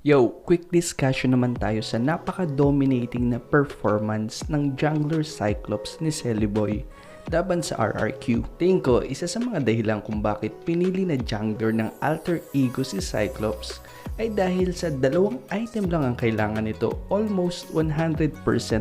Yo, quick discussion naman tayo sa napaka-dominating na performance ng jungler Cyclops ni Celiboy laban sa RRQ. Tingin ko, isa sa mga dahilan kung bakit pinili na jungler ng alter ego si Cyclops ay dahil sa dalawang item lang ang kailangan nito, almost 100%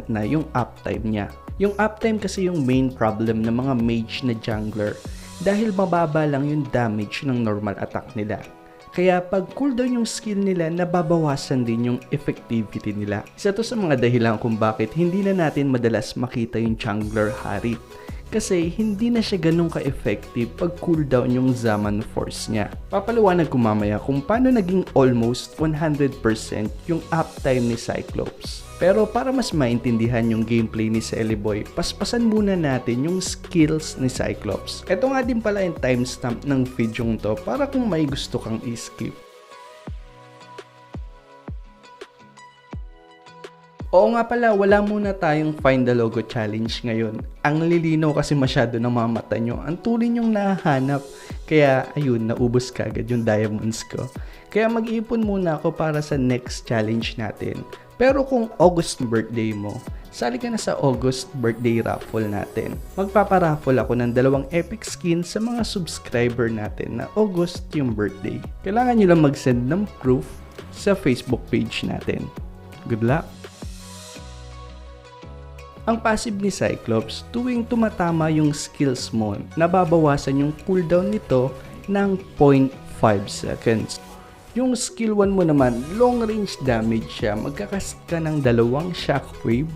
na yung uptime niya. Yung uptime kasi yung main problem ng mga mage na jungler dahil mababa lang yung damage ng normal attack nila. Kaya pag cooldown yung skill nila, nababawasan din yung effectivity nila. Isa to sa mga dahilan kung bakit hindi na natin madalas makita yung jungler Harit. Kasi hindi na siya ganun ka-effective pag cooldown yung Zaman Force niya. Papaliwanag ko mamaya kung paano naging almost 100% yung uptime ni Cyclops. Pero para mas maintindihan yung gameplay ni Celiboy, paspasan muna natin yung skills ni Cyclops. Ito nga din pala yung timestamp ng video to para kung may gusto kang i-skip. Oo nga pala, wala muna tayong Find the Logo Challenge ngayon. Ang lilinaw kasi masyado ng mga mata nyo. Ang tuloy nyong nahanap. Kaya ayun, naubos kagad yung diamonds ko. Kaya mag-iipon muna ako para sa next challenge natin. Pero kung August birthday mo, sali ka na sa August birthday raffle natin. Magpaparaffle ako ng 2 epic skins sa mga subscriber natin na August yung birthday. Kailangan nyo lang mag-send ng proof sa Facebook page natin. Good luck! Ang passive ni Cyclops, tuwing tumatama yung skills mo, nababawasan yung cooldown nito ng 0.5 seconds. Yung skill 1 mo naman, long range damage siya, magkakast ka ng 2 shockwave.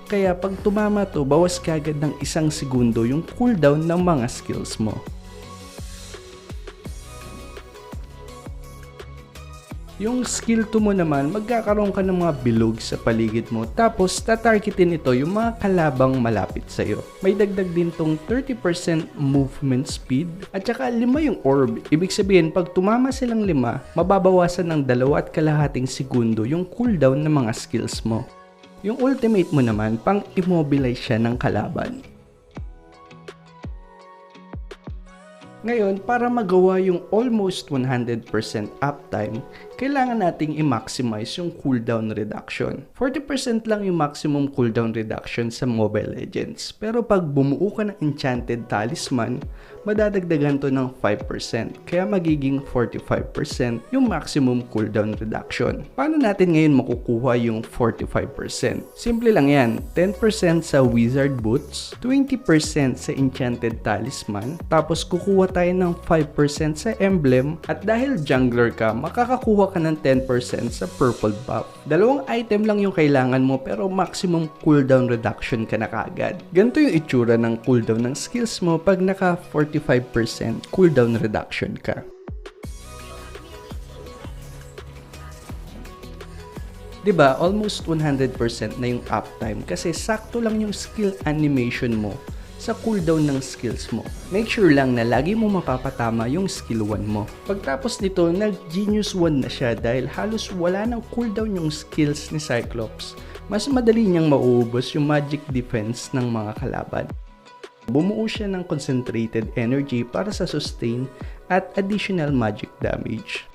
Kaya pag tumama to, bawas kagad ng 1 segundo yung cooldown ng mga skills mo. Yung skill 2 mo naman, magkakaroon ka ng mga bilog sa paligid mo, tapos tatargetin ito yung mga kalabang malapit sa'yo. May dagdag din tong 30% movement speed, at saka 5 yung orb. Ibig sabihin, pag tumama silang 5, mababawasan ng 2.5 segundo yung cooldown ng mga skills mo. Yung ultimate mo naman, pang immobilize siya ng kalaban. Ngayon, para magawa yung almost 100% uptime, kailangan nating i-maximize yung cooldown reduction. 40% lang yung maximum cooldown reduction sa Mobile Legends. Pero pag bumuo ka ng Enchanted Talisman, madadagdagan to ng 5%. Kaya magiging 45% yung maximum cooldown reduction. Paano natin ngayon makukuha yung 45%? Simple lang yan. 10% sa Wizard Boots, 20% sa Enchanted Talisman, tapos kukuha tayo ng 5% sa Emblem, at dahil jungler ka, makakakuha ka ng 10% sa Purple Buff. 2 item lang yung kailangan mo pero maximum cooldown reduction ka na kaagad. Ganito yung itsura ng cooldown ng skills mo pag naka 45% cooldown reduction ka. Diba, almost 100% na yung uptime kasi sakto lang yung skill animation mo sa cooldown ng skills mo. Make sure lang na lagi mo mapapatama yung skill 1 mo. Pagtapos nito, nag-Genius 1 na siya dahil halos wala nang cooldown yung skills ni Cyclops. Mas madali niyang mauubos yung magic defense ng mga kalaban. Bumuo siya ng concentrated energy para sa sustain at additional magic damage.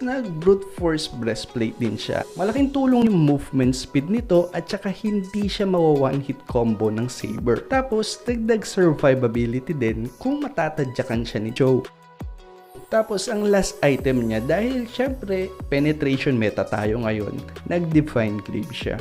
Nag-brute force breastplate din siya. Malaking tulong yung movement speed nito at saka hindi siya mawa-one hit combo ng Saber. Tapos dagdag survivability din kung matatadyakan siya ni Joe. Tapos ang last item niya, dahil syempre penetration meta tayo ngayon, nag-Divine Glaive siya.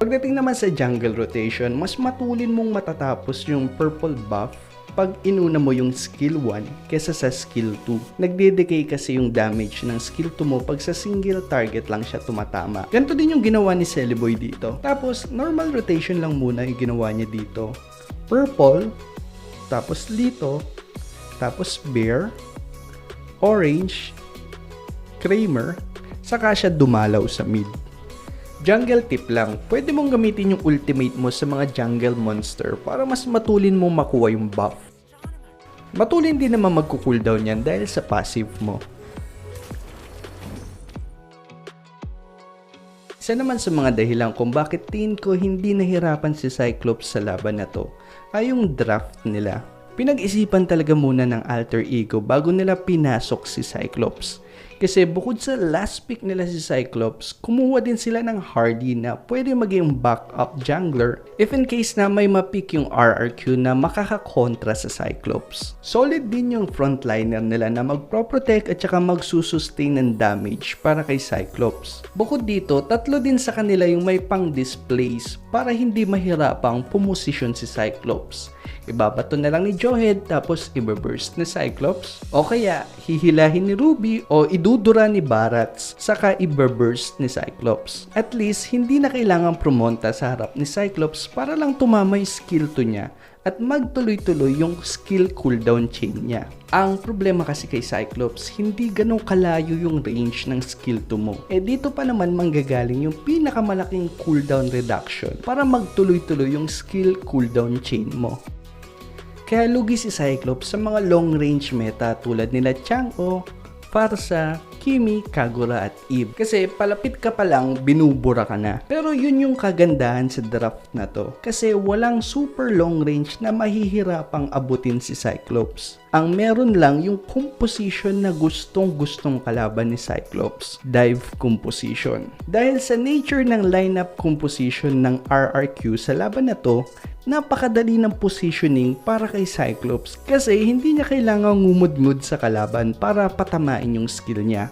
Pagdating naman sa jungle rotation, mas matulin mong matatapos yung purple buff pag inuna mo yung skill 1 kesa sa skill 2. Nagde-decay kasi yung damage ng skill 2 mo pag sa single target lang siya tumatama. Ganito din yung ginawa ni Celiboy dito. Tapos normal rotation lang muna yung ginawa niya dito. Purple, tapos Lito, tapos Bear, Orange, Kramer, saka siya dumalaw sa mid. Jungle tip lang, pwede mong gamitin yung ultimate mo sa mga jungle monster para mas matulin mong makuha yung buff. Matulin din naman magko-cooldown yan dahil sa passive mo. Isa Isa naman sa mga dahilan kung bakit tingin ko hindi nahirapan si Cyclops sa laban na to ay yung draft nila. Pinag-isipan talaga muna ng alter ego bago nila pinasok si Cyclops. Kasi bukod sa last pick nila si Cyclops, kumuha din sila ng Hardy na pwede maging backup jungler if in case na may mapick yung RRQ na makakakontra sa Cyclops. Solid din yung frontliner nila na magpro-protect at saka magsusustain ng damage para kay Cyclops. Bukod dito, tatlo din sa kanila yung may pang-displays para hindi mahirapang pumosisyon si Cyclops. Ibabato na lang ni Jawhead tapos ibaburst ni Cyclops o kaya hihilahin ni Ruby o idudura ni Barats saka ibaburst ni Cyclops. At least hindi na kailangan pumunta sa harap ni Cyclops para lang tumama yung skill 2 niya at magtuloy-tuloy yung skill cooldown chain niya. Ang problema kasi kay Cyclops, hindi ganun kalayo yung range ng skill 2 mo. Dito pa naman manggagaling yung pinakamalaking cooldown reduction para magtuloy-tuloy yung skill cooldown chain mo. Kaya lugi si Cyclops sa mga long range meta tulad nila Chang'e, Pharsa, Kimi, Kagura at Eve. Kasi palapit ka pa lang, binubura ka na. Pero yun yung kagandahan sa draft na to. Kasi walang super long range na mahihirapang abutin si Cyclops. Ang meron lang yung composition na gustong-gustong kalaban ni Cyclops, dive composition. Dahil sa nature ng lineup composition ng RRQ sa laban na to, napakadali ng positioning para kay Cyclops kasi hindi niya kailangang ngumudngud sa kalaban para patamain yung skill niya.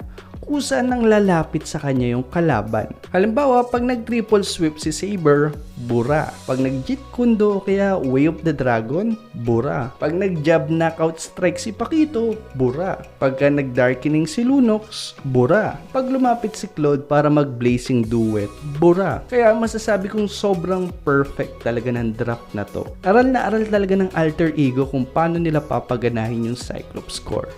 Kusa nang lalapit sa kanya yung kalaban. Halimbawa, pag nag-triple sweep si Saber, bura. Pag nag-Jeet Kundo o kaya Way of the Dragon, bura. Pag nag-jab knockout strike si Pakito, bura. Pagka nag-darkening si Lunox, bura. Pag lumapit si Claude para mag-blazing duet, bura. Kaya masasabi kong sobrang perfect talaga ng draft na to. Aral na aral talaga ng alter ego kung paano nila papaganahin yung Cyclops score.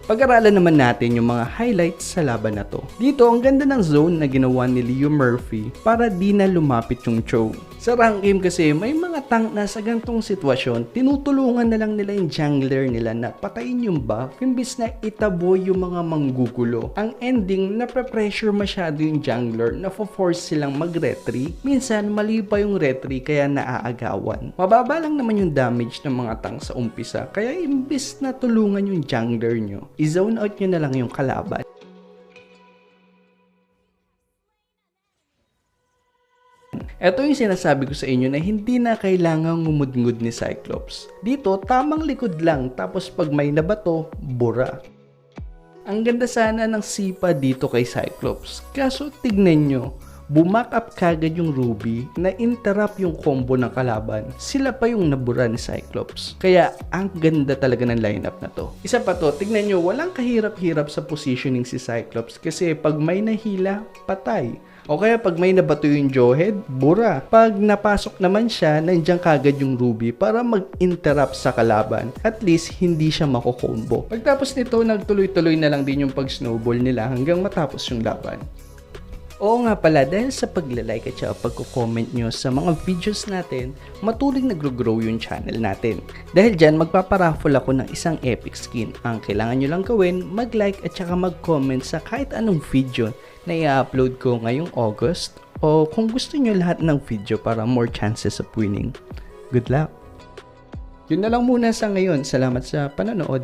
Pag-aralan naman natin yung mga highlights sa laban na to. Dito, ang ganda ng zone na ginawa ni Leo Murphy para di na lumapit yung Cho. Sa rank game kasi, may mga tank na sa gantong sitwasyon, tinutulungan na lang nila yung jungler nila na patayin yung buff, imbis na itabo yung mga manggugulo. Ang ending, nape-pressure masyado yung jungler na force silang mag-retry. Minsan, mali pa yung retry kaya naaagawan. Mababa lang naman yung damage ng mga tank sa umpisa, kaya imbis na tulungan yung jungler nyo, i-zone out nyo na lang yung kalaban. Ito yung sinasabi ko sa inyo na hindi na kailangang ngumudngud ni Cyclops. Dito, tamang likod lang tapos pag may nabato, bura. Ang ganda sana ng sipa dito kay Cyclops. Kaso tignan nyo, bumak up kagad yung Ruby na interrupt yung combo ng kalaban. Sila pa yung nabura ni Cyclops. Kaya ang ganda talaga ng lineup na to. Isa pa to, tignan nyo, walang kahirap-hirap sa positioning si Cyclops kasi pag may nahila, patay. O kaya pag may nabato yung Jawhead, bura. Pag napasok naman siya, nandiyan kagad yung Ruby para mag-interrupt sa kalaban. At least, hindi siya makokombo. Pagtapos nito, nagtuloy-tuloy na lang din yung pag-snowball nila hanggang matapos yung laban. Oo nga pala, dahil sa paglalike at saka pagko-comment nyo sa mga videos natin, matuloy nag-grow yung channel natin. Dahil dyan, magpaparaffle ako ng isang epic skin. Ang kailangan nyo lang gawin, mag-like at saka mag-comment sa kahit anong video na i-upload ko ngayong August, o kung gusto nyo lahat ng video para more chances of winning. Good luck! Yun na lang muna sa ngayon. Salamat sa panonood.